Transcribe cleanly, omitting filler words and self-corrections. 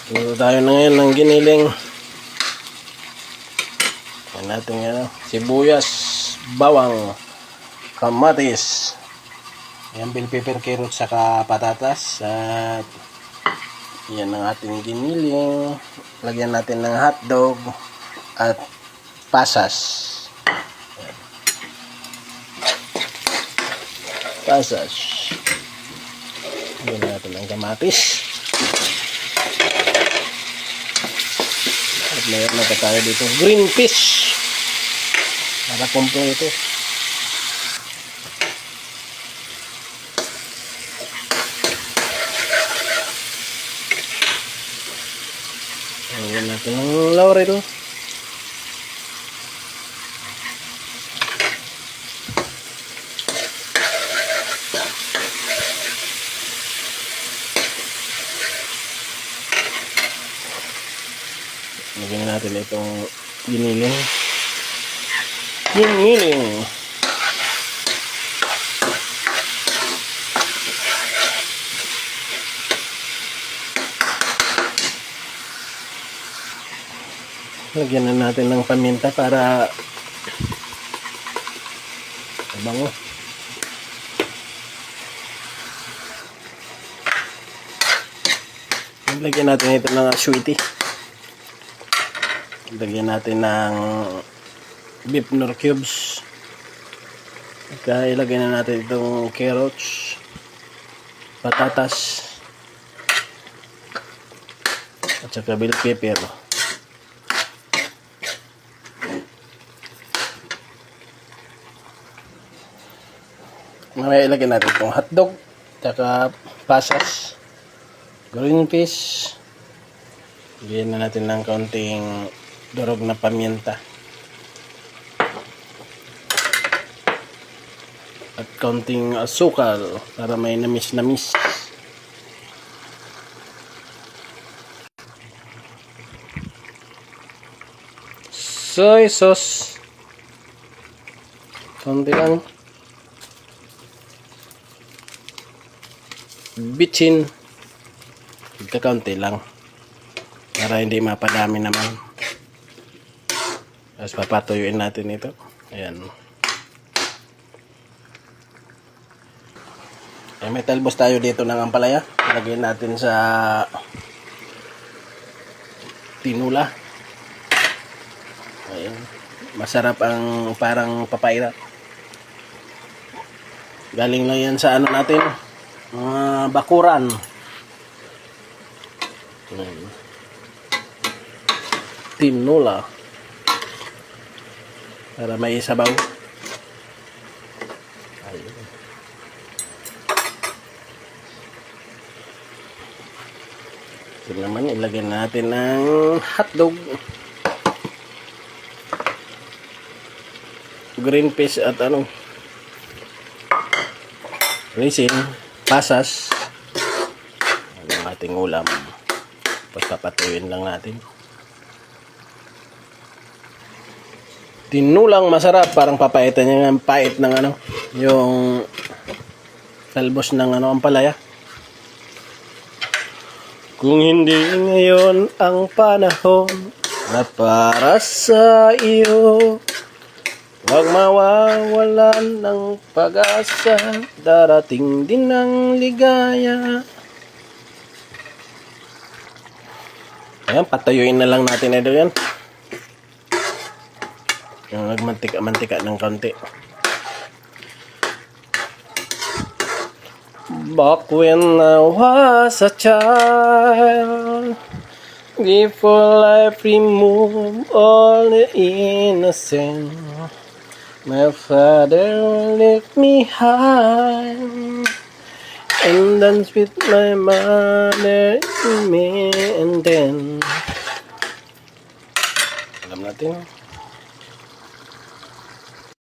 Luto tayo na ngayon ng giniling. Yan natin sibuyas, bawang, kamatis. Yan, bell pepper, carrot, saka patatas. At yan ang ating giniling. Lagyan natin ng hotdog at pasas. Yan. Pasas. Lagyan natin ng kamatis. At mayroon na tayo dito green fish para kompleto. Lagyan natin ng laurel. Lagyan natin itong giniling. Giniling. Lagyan na natin ng paminta para mabango. Lagyan natin ito ng sweetie. Lagyan natin ng beef nor cubes. Kaya ilagay na natin itong carrots, patatas, at saka bell pepper. Mamaya ilagay natin itong hotdog, saka pasas, green fish. Lagyan na natin ng kaunting durog na paminta at kaunting asukal para may namis-namis. Soy sauce kaunti lang. Bitchin kaunti lang para hindi mapadami naman. Tapos papatuyuin natin ito. Ayan. May talbos tayo dito ng ampalaya. Lagyan natin sa tinula. Ayan. Masarap ang parang papaya. Galing lang yan sa ano natin. Bakuran. Ayan. Tinula. Para may sabaw. Ayun. Ito naman, ilagay natin ng hotdog, green fish at raisin, pasas. Ang ating ulam. Pagpapatuyin lang natin. Tinulang masarap, parang papaitan niya ng pait ng yung talbos ng ampalaya. Kung hindi ngayon ang panahon na para sa iyo, huwag mawawalan ng pag-asa, darating din ang ligaya. Ayan, patuyuin na lang natin ito yan. Yung nagmantika-mantika ng konti. Back when I was a child, before life removed all the innocence, my father left me high and danced with my mother and me, and then alam natin